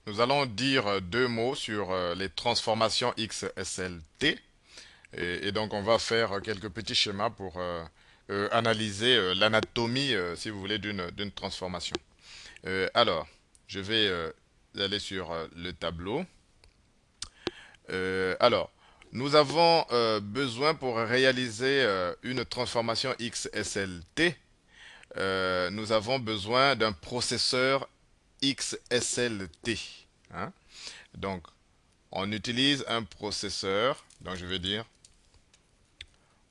nous allons dire deux mots sur les transformations XSLT. Et donc, on va faire quelques petits schémas pour analyser l'anatomie, si vous voulez, d'une transformation. Alors, je vais aller sur le tableau. Alors, nous avons besoin pour réaliser une transformation XSLT, nous avons besoin d'un processeur XSLT, hein. Donc, on utilise un processeur, donc je vais dire,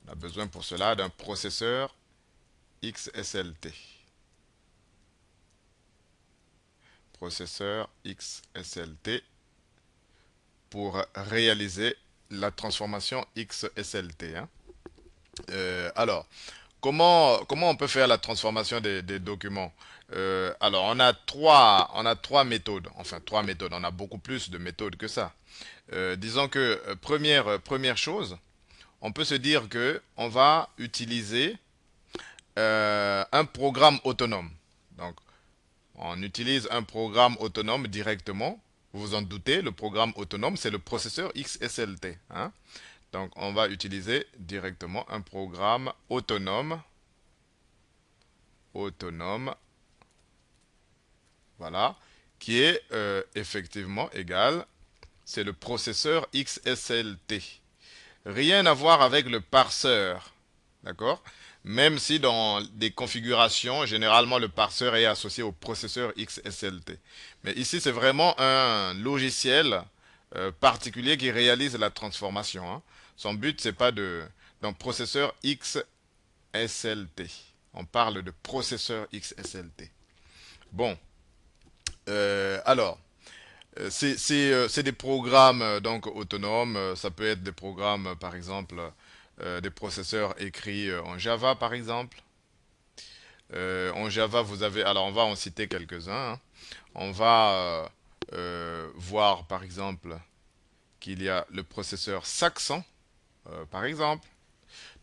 on a besoin pour cela d'un processeur XSLT. Processeur XSLT pour réaliser la transformation XSLT, hein. Alors, comment on peut faire la transformation des documents? Alors, on a trois méthodes. Enfin, trois méthodes. On a beaucoup plus de méthodes que ça. Disons que première chose, on peut se dire que on va utiliser un programme autonome. Donc, on utilise un programme autonome directement. Vous vous en doutez, le programme autonome, c'est le processeur XSLT, hein. Donc, on va utiliser directement un programme autonome, voilà, qui est effectivement égal, c'est le processeur XSLT. Rien à voir avec le parseur, d'accord? Même si dans des configurations, généralement le parseur est associé au processeur XSLT. Mais ici, c'est vraiment un logiciel particulier qui réalise la transformation, hein. Son but, c'est pas de... Donc, processeur XSLT. On parle de processeur XSLT. Bon, alors, c'est des programmes donc autonomes. Ça peut être des programmes, par exemple, des processeurs écrits en Java, par exemple. En Java, vous avez, alors on va en citer quelques-uns, hein. On va voir, par exemple, qu'il y a le processeur Saxon, par exemple.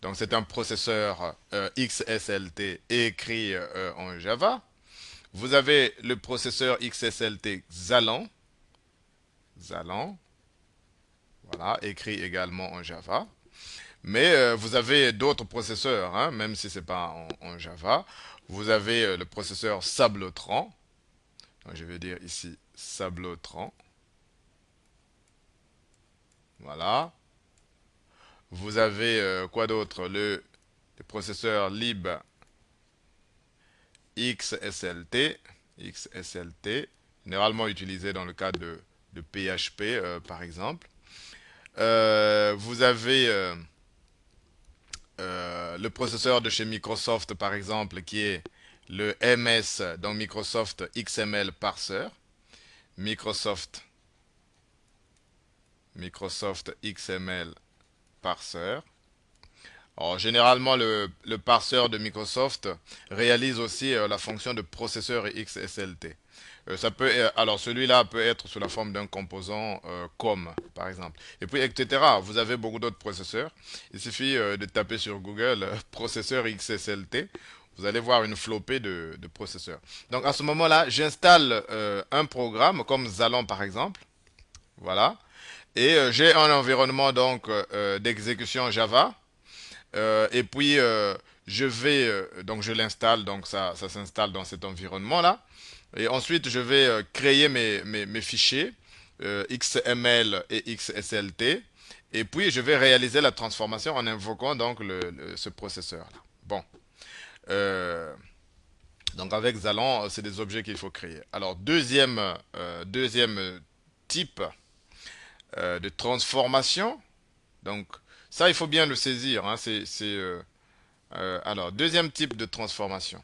Donc c'est un processeur XSLT écrit en Java. Vous avez le processeur XSLT Xalan, voilà, écrit également en Java. Mais vous avez d'autres processeurs, hein, même si ce n'est pas en Java. Vous avez le processeur Sablotran. Donc, je vais dire ici Sablotran. Voilà. Vous avez quoi d'autre? Le processeur Lib XSLT. XSLT, généralement utilisé dans le cadre de PHP, par exemple. Vous avez le processeur de chez Microsoft, par exemple, qui est le MS, donc Microsoft XML Parser. Microsoft, Microsoft XML Parser. Alors, généralement, le parseur de Microsoft réalise aussi la fonction de processeur XSLT. Alors celui-là peut être sous la forme d'un composant COM, par exemple. Et puis, etc. Vous avez beaucoup d'autres processeurs. Il suffit de taper sur Google processeur XSLT. Vous allez voir une flopée de processeurs. Donc, à ce moment-là, j'installe un programme comme Xalon, par exemple. Voilà. Et j'ai un environnement donc d'exécution Java. Et puis, donc je l'installe, donc ça s'installe dans cet environnement-là. Et ensuite, je vais créer mes fichiers XML et XSLT. Et puis, je vais réaliser la transformation en invoquant donc ce processeur-là. Bon. Euh, donc, avec Xalon, c'est des objets qu'il faut créer. Alors, deuxième type de transformation. Donc, ça, il faut bien le saisir, hein. Alors, deuxième type de transformation.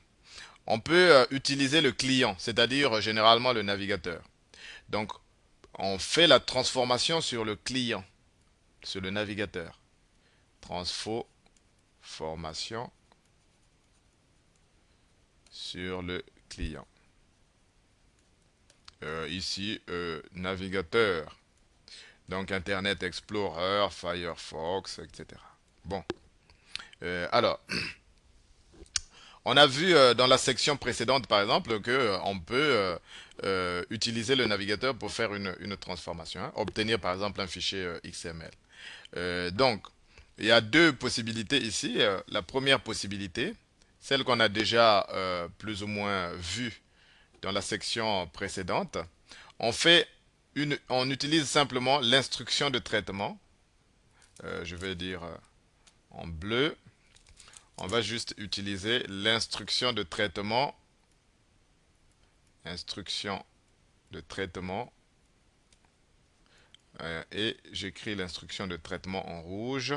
On peut utiliser le client, c'est-à-dire généralement le navigateur. Donc, on fait la transformation sur le client, sur le navigateur. Transformation sur le client. Ici, navigateur. Donc, Internet Explorer, Firefox, etc. Bon. Alors, On a vu dans la section précédente, par exemple, que on peut utiliser le navigateur pour faire une transformation, hein, obtenir par exemple un fichier XML. Donc, il y a deux possibilités ici. La première possibilité, celle qu'on a déjà plus ou moins vue dans la section précédente, on utilise simplement l'instruction de traitement. Je vais dire en bleu. On va juste utiliser l'instruction de traitement. Instruction de traitement. Et j'écris l'instruction de traitement en rouge.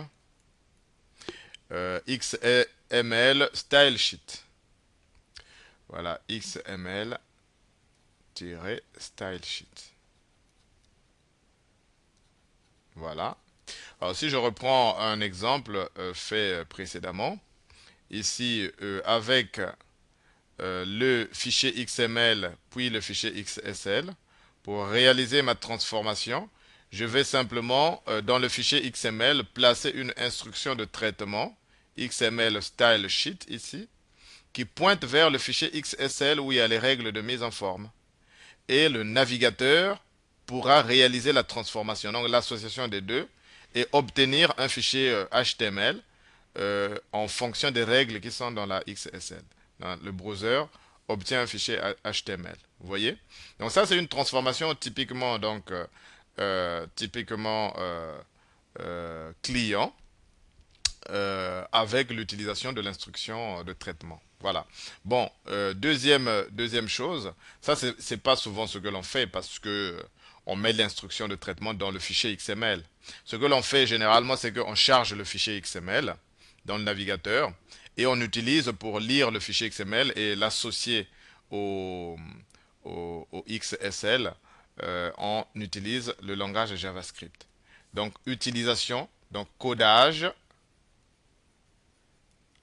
XML style sheet. Voilà, XML-style sheet. Voilà. Alors si je reprends un exemple fait précédemment, ici avec le fichier XML puis le fichier XSL, pour réaliser ma transformation, je vais simplement dans le fichier XML placer une instruction de traitement XML style sheet ici, qui pointe vers le fichier XSL où il y a les règles de mise en forme. Et le navigateur pourra réaliser la transformation, donc l'association des deux, et obtenir un fichier HTML en fonction des règles qui sont dans la XSL. Dans le browser obtient un fichier HTML. Vous voyez? Donc ça, c'est une transformation typiquement, client avec l'utilisation de l'instruction de traitement. Voilà. Bon, deuxième chose, ça c'est pas souvent ce que l'on fait parce que on met l'instruction de traitement dans le fichier XML. Ce que l'on fait généralement, c'est qu'on charge le fichier XML dans le navigateur et on utilise pour lire le fichier XML et l'associer au, au XSL, on utilise le langage JavaScript. Donc utilisation, donc codage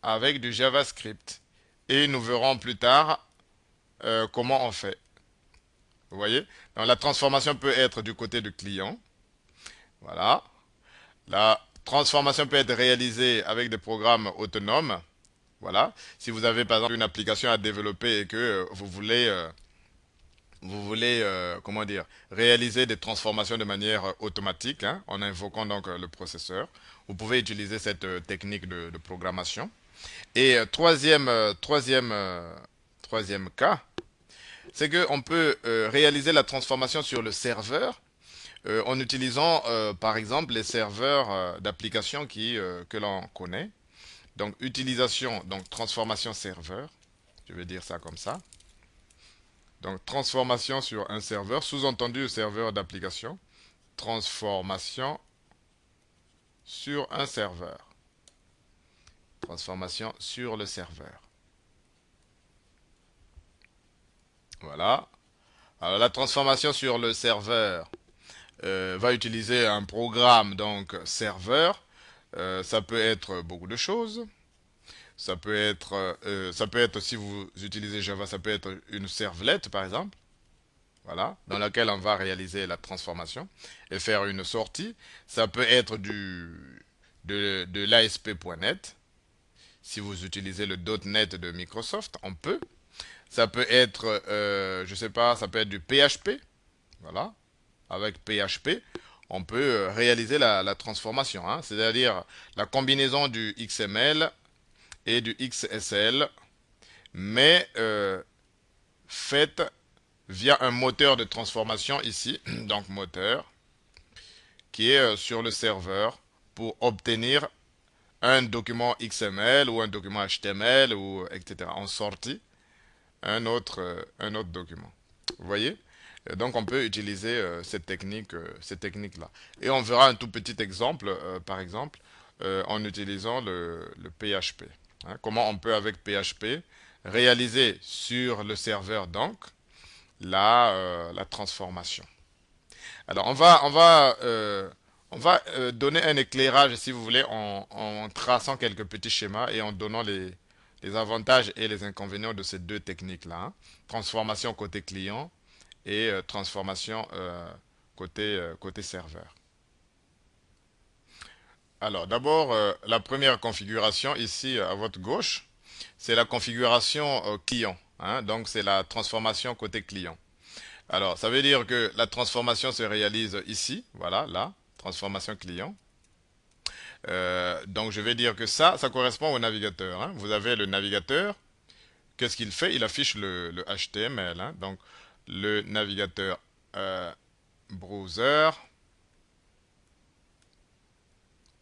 avec du JavaScript. Et nous verrons plus tard comment on fait. Vous voyez? Donc la transformation peut être du côté du client. Voilà. La transformation peut être réalisée avec des programmes autonomes. Voilà. Si vous avez par exemple une application à développer et que vous voulez comment dire, réaliser des transformations de manière automatique, hein, en invoquant donc le processeur, vous pouvez utiliser cette technique de programmation. Et troisième cas, c'est qu'on peut réaliser la transformation sur le serveur en utilisant par exemple les serveurs d'applications que l'on connaît. Donc utilisation, donc transformation serveur, je vais dire ça comme ça. Donc transformation sur un serveur, sous-entendu serveur d'application. Transformation sur un serveur. Transformation sur le serveur. Voilà. Alors la transformation sur le serveur va utiliser un programme donc serveur. Ça peut être beaucoup de choses. Ça peut être si vous utilisez Java, ça peut être une servlette par exemple. Voilà, dans laquelle on va réaliser la transformation et faire une sortie. Ça peut être de l'ASP.NET. Si vous utilisez le .NET de Microsoft, on peut. Ça peut être, je sais pas, ça peut être du PHP. Voilà, avec PHP, on peut réaliser la transformation, hein, c'est-à-dire la combinaison du XML et du XSL, mais faite via un moteur de transformation ici, donc moteur, qui est sur le serveur pour obtenir un document XML ou un document HTML ou etc. en sortie un autre document. Vous voyez? Donc on peut utiliser cette technique-là. Et on verra un tout petit exemple, par exemple, en utilisant le PHP. Hein. Comment on peut avec PHP réaliser sur le serveur donc la transformation. Alors on va donner un éclairage, si vous voulez, en traçant quelques petits schémas et en donnant les avantages et les inconvénients de ces deux techniques-là. Hein. Transformation côté client et transformation côté serveur. Alors d'abord, la première configuration ici à votre gauche, c'est la configuration client, hein. Donc c'est la transformation côté client. Alors ça veut dire que la transformation se réalise ici, voilà, là, transformation client. Donc je vais dire que ça correspond au navigateur, hein. Vous avez le navigateur, qu'est-ce qu'il fait? Il affiche le HTML, hein. Donc le navigateur browser,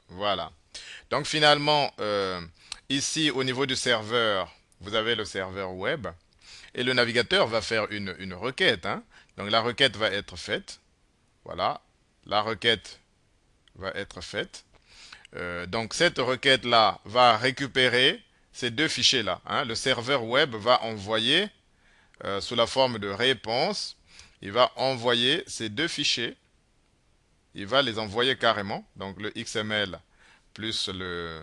voilà. Donc finalement, ici au niveau du serveur, vous avez le serveur web et le navigateur va faire une requête, hein. Donc la requête va être faite, voilà. La requête va être faite. Donc cette requête-là va récupérer ces deux fichiers-là, hein. Le serveur web va envoyer sous la forme de réponse, il va envoyer ces deux fichiers, il va les envoyer carrément, donc le XML plus le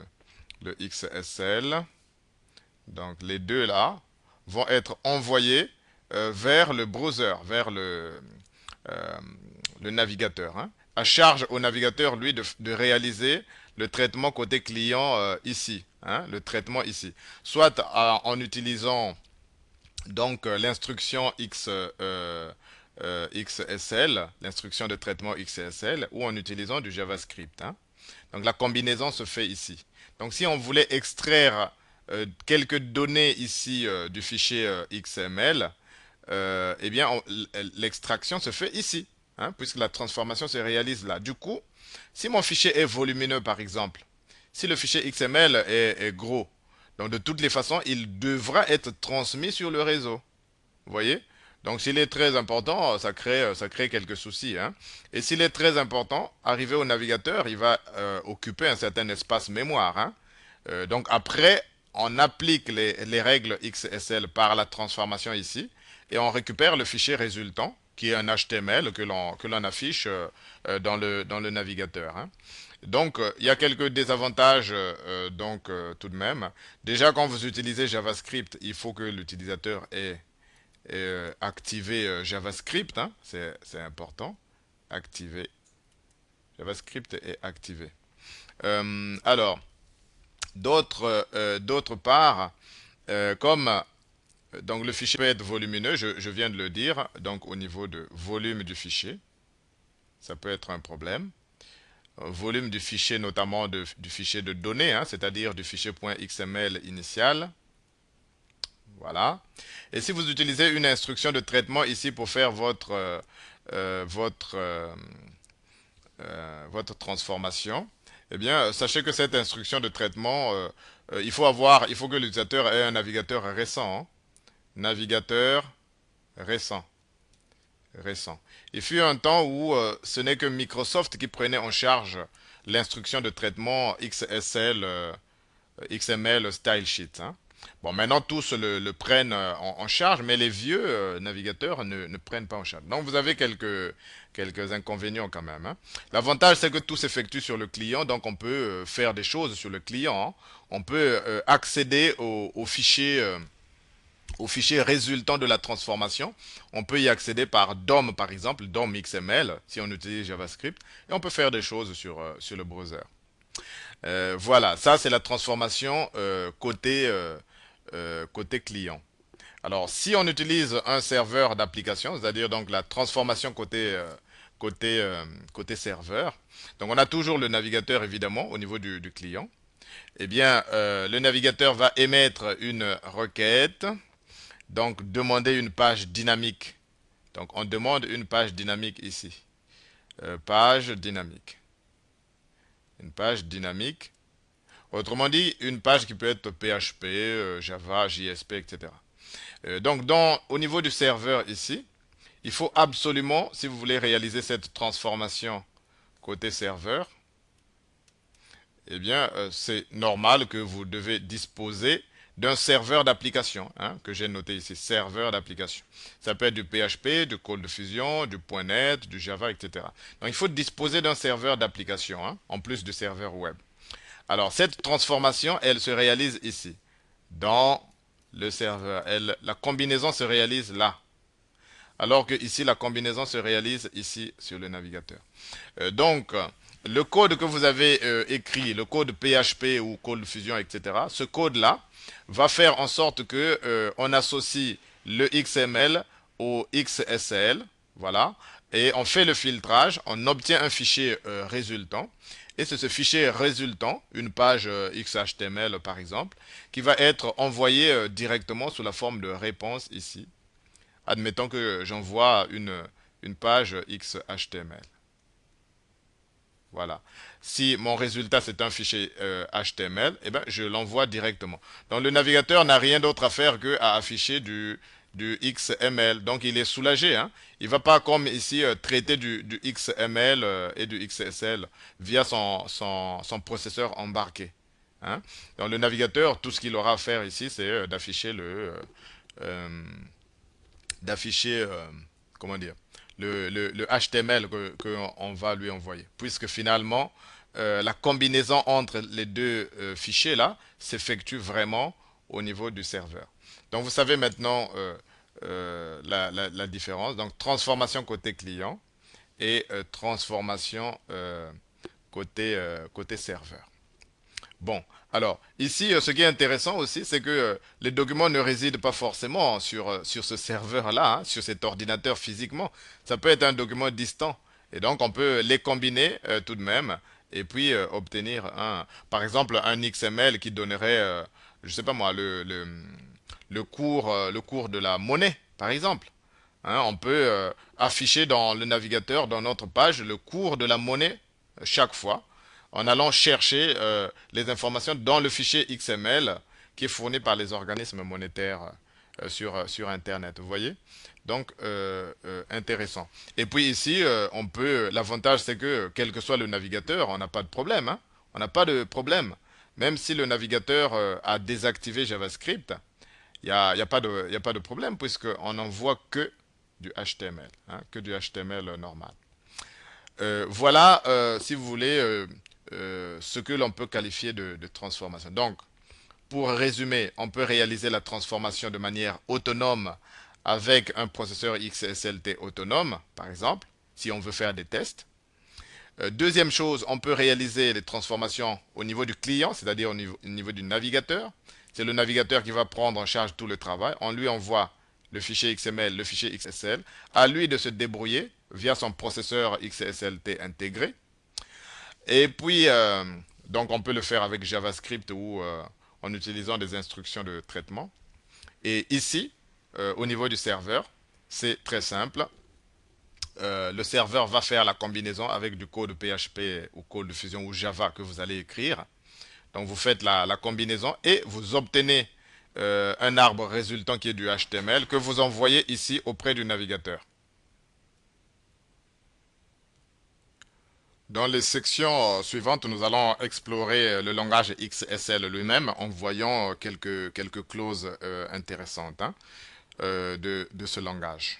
XSL, donc les deux là vont être envoyés vers le browser, vers euh, le navigateur, hein. À charge au navigateur, lui, de réaliser le traitement côté client ici, hein, le traitement ici. Soit en utilisant donc l'instruction XSL, l'instruction de traitement XSL, ou en utilisant du JavaScript, hein. Donc la combinaison se fait ici. Donc si on voulait extraire quelques données ici du fichier XML, eh bien l'extraction se fait ici, hein, puisque la transformation se réalise là. Du coup, si mon fichier est volumineux par exemple, si le fichier XML est gros, donc de toutes les façons, il devra être transmis sur le réseau. Vous voyez? Donc s'il est très important, ça crée quelques soucis, hein. Et s'il est très important, arrivé au navigateur, il va occuper un certain espace mémoire, hein. Donc après, on applique les règles XSL par la transformation ici, et on récupère le fichier résultant, qui est un HTML que l'on affiche dans le navigateur, hein. Donc, il y a quelques désavantages tout de même. Déjà, quand vous utilisez JavaScript, il faut que l'utilisateur ait activé JavaScript, hein, c'est important. Activer. JavaScript est activé. Alors, d'autre part, comme donc le fichier peut être volumineux, je viens de le dire, donc au niveau de volume du fichier, ça peut être un problème. Volume du fichier, notamment du fichier de données, hein, c'est-à-dire du fichier .xml initial. Voilà. Et si vous utilisez une instruction de traitement ici pour faire votre transformation, eh bien, sachez que cette instruction de traitement, il faut que l'utilisateur ait un navigateur récent, hein. Navigateur récent. Récent. Il fut un temps où ce n'est que Microsoft qui prenait en charge l'instruction de traitement XSL, XML Style Sheet, hein. Bon, maintenant tous le prennent en charge, mais les vieux navigateurs ne prennent pas en charge. Donc vous avez quelques inconvénients quand même, hein. L'avantage, c'est que tout s'effectue sur le client, donc on peut faire des choses sur le client, hein. On peut accéder au fichier résultant de la transformation. On peut y accéder par DOM, par exemple, DOM XML, si on utilise JavaScript, et on peut faire des choses sur le browser. Voilà, ça c'est la transformation côté client. Alors, si on utilise un serveur d'application, c'est-à-dire donc la transformation côté serveur, donc on a toujours le navigateur évidemment au niveau du client. Eh bien, le navigateur va émettre une requête, donc demander une page dynamique. Donc on demande une page dynamique ici. Page dynamique. Une page dynamique. Autrement dit, une page qui peut être PHP, Java, JSP, etc. Donc au niveau du serveur ici, il faut absolument, si vous voulez réaliser cette transformation côté serveur, eh bien, c'est normal que vous devez disposer d'un serveur d'application, hein, que j'ai noté ici, serveur d'application. Ça peut être du PHP, du Cold Fusion, du .NET, du Java, etc. Donc, il faut disposer d'un serveur d'application, hein, en plus du serveur web. Alors, cette transformation, elle se réalise ici, dans le serveur. La combinaison se réalise là. Alors que ici, la combinaison se réalise ici sur le navigateur. Donc, le code que vous avez écrit, le code PHP ou code fusion, etc., ce code-là va faire en sorte que on associe le XML au XSL, voilà, et on fait le filtrage, on obtient un fichier résultant, et c'est ce fichier résultant, une page XHTML par exemple, qui va être envoyé directement sous la forme de réponse ici. Admettons que j'envoie une page XHTML. Voilà. Si mon résultat c'est un fichier HTML, eh ben, je l'envoie directement. Donc le navigateur n'a rien d'autre à faire que à afficher du XML. Donc il est soulagé. Hein. Il ne va pas comme ici traiter du XML et du XSL via son processeur embarqué. Hein. Donc le navigateur, tout ce qu'il aura à faire ici, c'est d'afficher euh, d'afficher, comment dire, le HTML que on va lui envoyer. Puisque finalement, la combinaison entre les deux fichiers là s'effectue vraiment au niveau du serveur. Donc vous savez maintenant la différence. Donc transformation côté client et transformation côté serveur. Bon, alors ici, ce qui est intéressant aussi, c'est que les documents ne résident pas forcément sur ce serveur-là, hein, sur cet ordinateur physiquement. Ça peut être un document distant. Et donc, on peut les combiner tout de même et puis obtenir par exemple, un XML qui donnerait, je sais pas moi, le cours de la monnaie, par exemple. Hein, on peut afficher dans le navigateur, dans notre page, le cours de la monnaie chaque fois, en allant chercher les informations dans le fichier XML qui est fourni par les organismes monétaires sur Internet. Vous voyez? Donc, intéressant. Et puis ici, l'avantage c'est que, quel que soit le navigateur, on n'a pas de problème. Hein. On n'a pas de problème. Même si le navigateur a désactivé JavaScript, il y a pas de problème puisqu'on n'envoie que du HTML, hein, que du HTML normal. Voilà, si vous voulez, ce que l'on peut qualifier de transformation. Donc, pour résumer, on peut réaliser la transformation de manière autonome avec un processeur XSLT autonome, par exemple, si on veut faire des tests. Deuxième chose, on peut réaliser les transformations au niveau du client, c'est-à-dire au niveau du navigateur. C'est le navigateur qui va prendre en charge tout le travail. On lui envoie le fichier XML, le fichier XSL. À lui de se débrouiller via son processeur XSLT intégré. Et puis, donc on peut le faire avec JavaScript ou en utilisant des instructions de traitement. Et ici, au niveau du serveur, c'est très simple. Le serveur va faire la combinaison avec du code PHP ou code de fusion ou Java que vous allez écrire. Donc vous faites la combinaison et vous obtenez un arbre résultant qui est du HTML que vous envoyez ici auprès du navigateur. Dans les sections suivantes, nous allons explorer le langage XSL lui-même en voyant quelques clauses intéressantes hein, de ce langage.